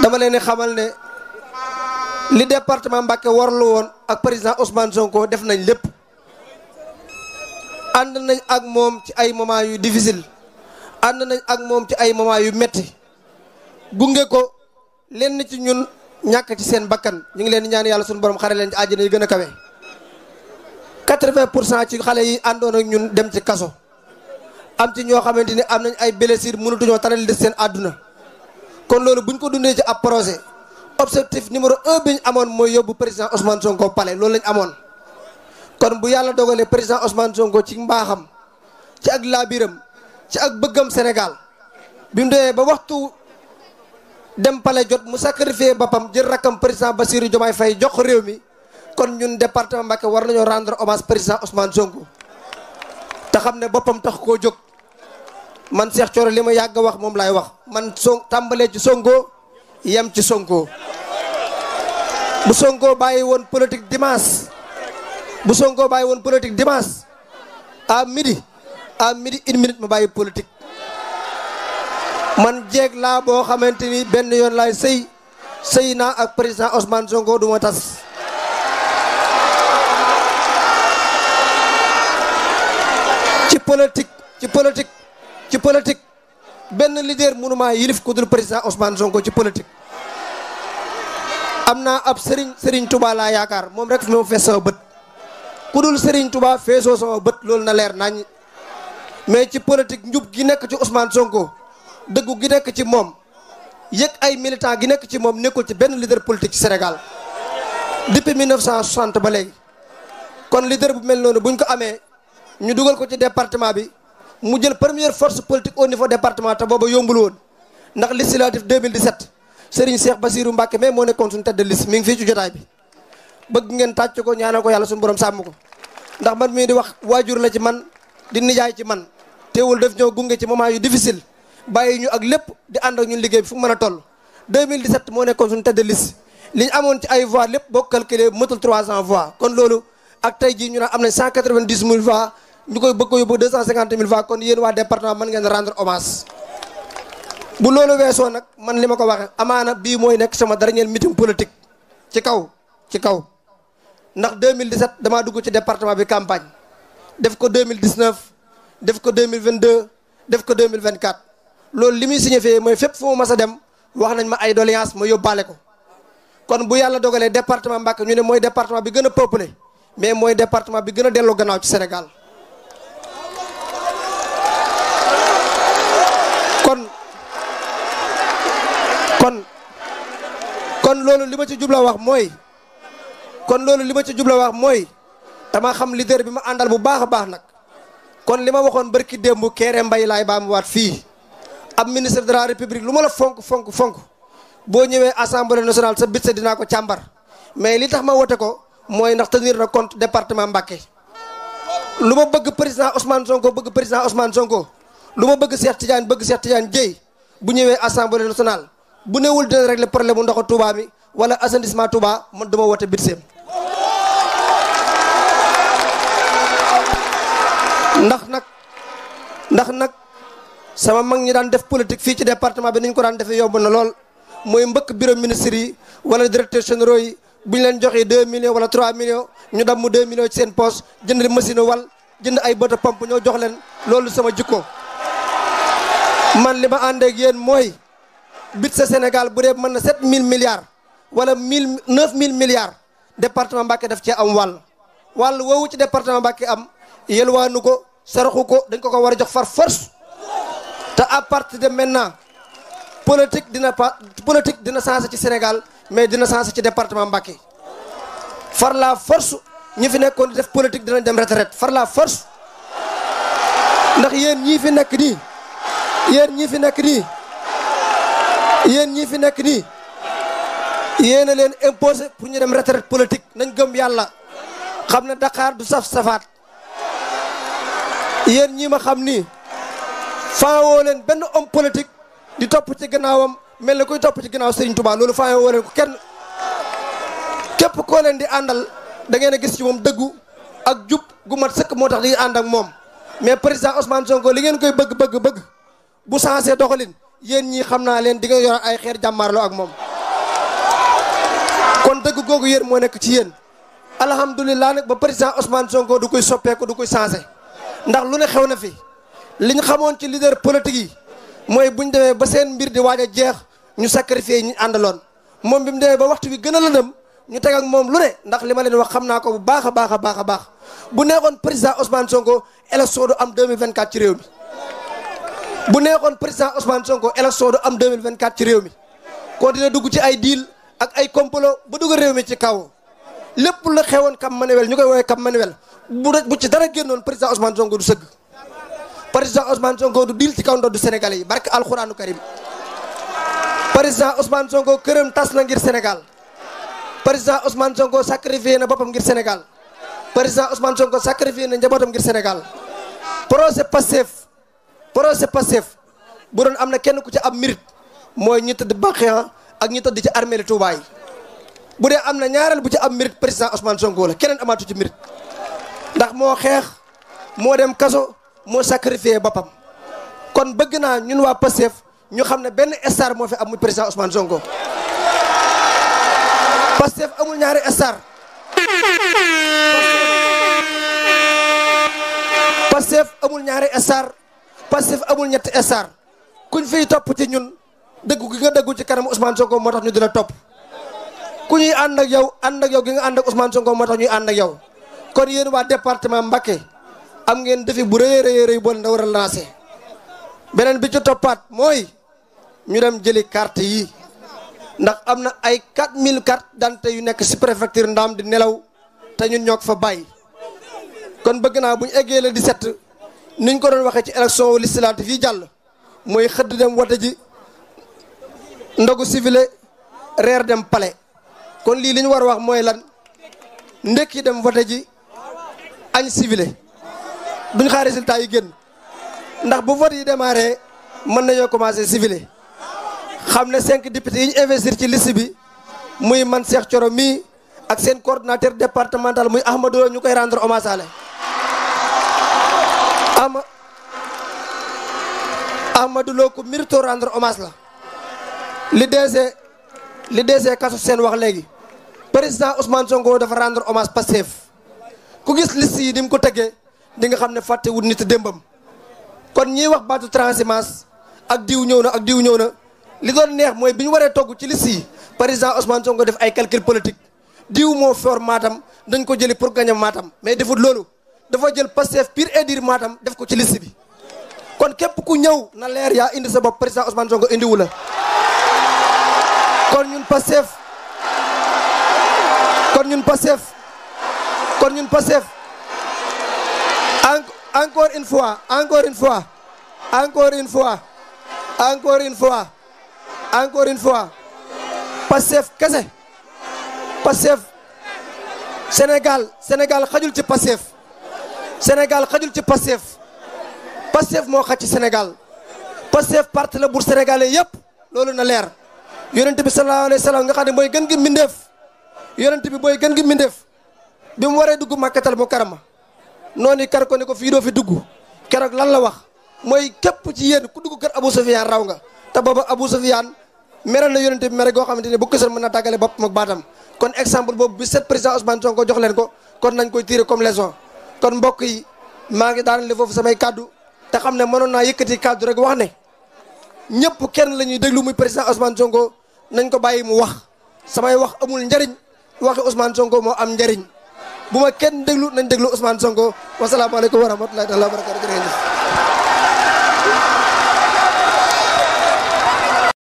dama leen di xamal ne li département Mbacké warlu woon ak président Ousmane Sonko def nañ lépp ànd nañ ak moom ci ay moment yu difficile ànd nañ ak moom ci ay moment yu metti gunge ko lenn ci ñun ñàkk ci seen bakkan ñu ngi leen di ñaan yàlla suñu borom xare leen ci àjjana yi gën a kawe 80% ci xale yi àndoon ak ñun dem ci kaso am ci ñoo xamante ni am nañ ay blessures mënatuñoo tanal des seen àdduna kon loolu buñ ko dundee ci ab projet objectif numéro 1 bi ñu amoon mooy yóbbu président Ousmane Sonko palais loolu lañ amoon. kon bu yàlla dogalee président Ousmane Sonko ci mbaaxam ci ak laabiram ci ak bëggam Sénégal bi mu demee ba waxtu dem palais jot mu sacrifié boppam jël rakkam président Bassirou Diomaye Faye jox ko réew mi kon ñun département Mbacké war nañoo rendre hommage président Ousmane Sonko te xam ne boppam tax koo jóg. man Cheikh Thioro li ma yàgg a wax moom laay wax man tàmbalee ci Sonko yem ci Sonko bu Sonko bàyyi woon politique dimanche bu Sonko bàyyi woon politique dimanche à midi 1 minute ma bàyyi politique man jeeg laa boo xamante ni benn yoon laay sëy naa ak président Ousmane Sonko du ma tas ci politique benn leader mënuma yilif ku dul président Ousmane Sonko ci politique am naa ab Serigne Touba laa yaakaar moom rek fi ma fees sama bët ku dul Serigne Touba feesoo sama bët loolu na leer nañ mais ci politique njub gi nekk ci Ousmane Sonko dëggu gi nekk ci moom yëg ay militant gi nekk ci moom nekkul ci benn leader politique ci Sénégal depuis 1960 ba léegi kon leader bu mel noonu buñ ko amee ñu dugal ko ci département bi mu jël première force politique au niveau département te booba yombul woon ndax législative 2017 Serigne Cheikh Bassirou Mbacké mais moo nekkoon suñu tête de liste mi ngi fii ci jotaay bi bëgg ngeen tàcc ko ñaanal ko yàlla suñu borom sàmm ko ndax man mii di wax waajur la ci man di nijaay ci man teewul def ñoo gunge ci moment yu difficile bàyyi ñu ak lépp di ànd ak ñun liggéey bi fu mu mën a toll 2017 moo nekkoon suñu tête de liste li ñu amoon ci ay voix lépp boo calculé mëtul 300 voix kon loolu ak tey jii ñu naan am nañ 190 000 voix ñu koy bëgg ko yóbbu 250 000 voix kon yéen waa département mën ngeen rendre hommage bu loolu weesoo nag man li ma ko waxee amaana bii mooy nekk sama dernier meeting politique ci kaw ndax 2017 damaa dugg ci département bi campagne def ko 2019 def ko 2022 def ko 2024 loolu li muy signifié mooy fépp fu mu mas a dem wax nañ ma ay doléance ma yóbbaale ko kon bu yàlla dogalee département Mbacké ñu ne mooy département bi gën a peuplé mais mooy département bi gën a delloo gannaaw ci Sénégal kon loolu li ma ci jubla wax mooy dama xam leader bi ma àndal bu baax a baax nag kon li ma waxoon barki démb Kéré Mbaye laay baa mu waat fii ab ministre de la république lu ma la fonk boo ñëwee assemblée nationale sa bit sa dinaa ko càmbar mais li tax ma wote ko mooy ndax tenir na compte département Mbacké lu ma bëgg président Ousmane Sonko lu ma bëgg Cheikh Tidiane Dièye bu ñëwee assemblée nationale bu newul dina régler problème mu ndoxu Touba mi wala assainissement Touba man dama wote bitseem ndax nag sama mag ñi daan def politique fii ci département bi ni ñu ko daan defee yomb na lool mooy mbëkk bureau ministre yi wala directeur généraux yi bu ñu leen joxee 2 millions wala 3 millions ñu dam mu 2 millions ci seen poche jënd machine wal jënd ay moto pompe ñoo jox leen loolu sama jikko man li ma ànd ak yéen mooy bit sa Sénégal bu dee mën na 7000 milliards wala 9000 milliards département Mbacké daf cee am wàll woowu ci département Mbacké am yelwaanu ko saraxu ko dañ ko war a jox far force te à partir de maintenant politique dina changé ci Sénégal mais dina changé ci département Mbacké far la force ñi fi nekkoon di def politique dinañ dem retraite far la force ndax yéen ñii fi nekk nii yéen a leen imposé pour ñu dem retraite politique nañ gëm yàlla xam ne Dakar du saf safaat yéen ñii ma xam nii faawoo leen benn homme politique di topp ci gannaawam mel na kuy topp ci gannaaw Serigne Touba loolu faawoo leen ko kenn képp koo leen di àndal da ngeen a gis ci moom dëggu ak jub gu mat sëkk moo tax di ànd ak moom mais président Ousmane Sonko li ngeen koy bëgg bu changé doxalin yéen ñii xam naa leen di nga yor ay xeer jàmmaarloo ak moom kon dëgg googu yéen moo nekk ci yéen alhamdulilah nag ba président Ousmane Sonko du koy soppeeku du koy changé ndax lu ne xew na fi liñ xamoon ci leader politique yi mooy buñ demee ba seen mbir di waaj a jeex ñu sacrifié ñu àndaloon moom bi mu demee ba waxtu bi gën a lëndëm ñu teg ak moom lu ne ndax li ma leen wax xam naa ko bu baax a baax a baax a baax bu neexoon président Ousmane Sonko élection du am 2024 ci réew mi bu neexoon président Ousmane Sonko élection du am 2024 ci réew mi kon dina dugg ci ay deal ak ay complot ba dugg réew mi ci kaw lépp la xewoon Cap Manuel ñu koy woowee Cap Manuel bu ci dara génnoon président Ousmane Sonko du sëgg président Ousmane Sonko du deal ci kaw ndoddu Sénégalais yi barke alxuraanu karim président Ousmane Sonko këram tas na ngir Sénégal président Ousmane Sonko sacrifié na boppam ngir Sénégal président Ousmane Sonko sacrifié na njabootam ngir Sénégal projet Pastef bu doon am na kenn ku ci am mérite mooy ñi tëdd Baxiya ak ñi tëdd ci armée Touba yi bu dee am na ñaareel bu ci am mérite président Ousmane Sonko la keneen amaatu ci mérite ndax moo xeex moo dem kaso moo sacrifié boppam kon bëgg naa ñun waa Pastef ñu xam ne benn star moo fi am muy président Ousmane Sonko Pastef amul ñaari star Pastef amul ñaari star Pastef amul ñetti star kuñ fiy topp ci ñun dëggu gi nga dëggu ci kanam Ousmane Sonko moo tax ñu di la topp ku ñuy ànd ak yow gi nga ànd ak Ousmane Sonko moo tax ñuy ànd ak yow kon yéen waa département Mbacké am ngeen defi bu rëy boo leen da war a lancé beneen bi ci toppaat mooy ñu dem jëli carte yi ndax am na ay 4000 cartes d'identité yu nekk si préfecture Ndam di nelaw te ñun ñoo ko fa bàyyi kon bëgg naa bu ñu eggee le 17 niñ ko doon waxee ci élection législative yi jàll mooy xëdd dem wote ji ndogu civilé reer dem palais kon lii li ñu war a wax mooy lan ndekki dem vote ji añ civilé duñ xaar résultat yi génn ndax bu vote yi démarré mën nañoo commencé civilé xam ne 5 députés yi ñu investir ci liste bi muy man Cheikh Thioro mii ak seen coordinateur départemental muy Ahmadou ñu koy rendre hommage ale Ahmadou Lo ko mérito rendre hommage la li DG kaso seen wax léegi président Ousmane Sonko dafa rendre hommage Pastef ku gis liste yi ni mu ko tëggee di nga xam ne fàtte wut nit démbam kon ñiy wax baatu transhumance ak diw ñëw na ak diw ñëw na li doon neex mooy bi ñu waree togg ci liste yi président Ousmane Sonko def ay calcul politique diw moo for Matam dañ ko jëli pour gagner Matam mais defut loolu dafa jël Pastef pur et dur Matam def ko ci liste bi kon képp ku ñëw na leer yaa indi sa bopp président Ousmane Sonko indiwu la kon ñun Pastef encore une fois Pastef kese Pastef Sénégal xajul ci Pastef Pastef moo xaj ci Sénégal Pastef parti la pour sénégalais yëpp loolu na leer yonent bi sallallahu alayhi wa sallam nga xam ne mooy gën gi mbindeef yonent bi mooy gën gi mbindeef bi mu waree dugg Makkatal Mukarrama noonu kar ko ne ko fii doo fi dugg keroog lan la wax mooy képp ci yéen ku dugg kër Abou Soufiane raw nga te booba Abou Soufiane meral na yonent bi mere goo xamante ne bu kësal mën na tàggale boppam ak baatam kon exemple boobu bi set président Ousmane Sonko jox leen ko kon nañ koy tirer comme leçon kon mbokk yi maa ngi daanale foofu samay kaddu te xam ne mënoon naa yëkkati kaddu rek wax ne ñëpp kenn la ñuy déglu muy président Ousmane Sonko nañ ko bàyyi mu wax samay wax amul njariñ waxi Ousmane Sonko moo am njariñ bu ma kenn déglu nañ déglu Ousmane Sonko wasalaamaaleykum wa rahmatulahi taala wa barakatu jërëjëf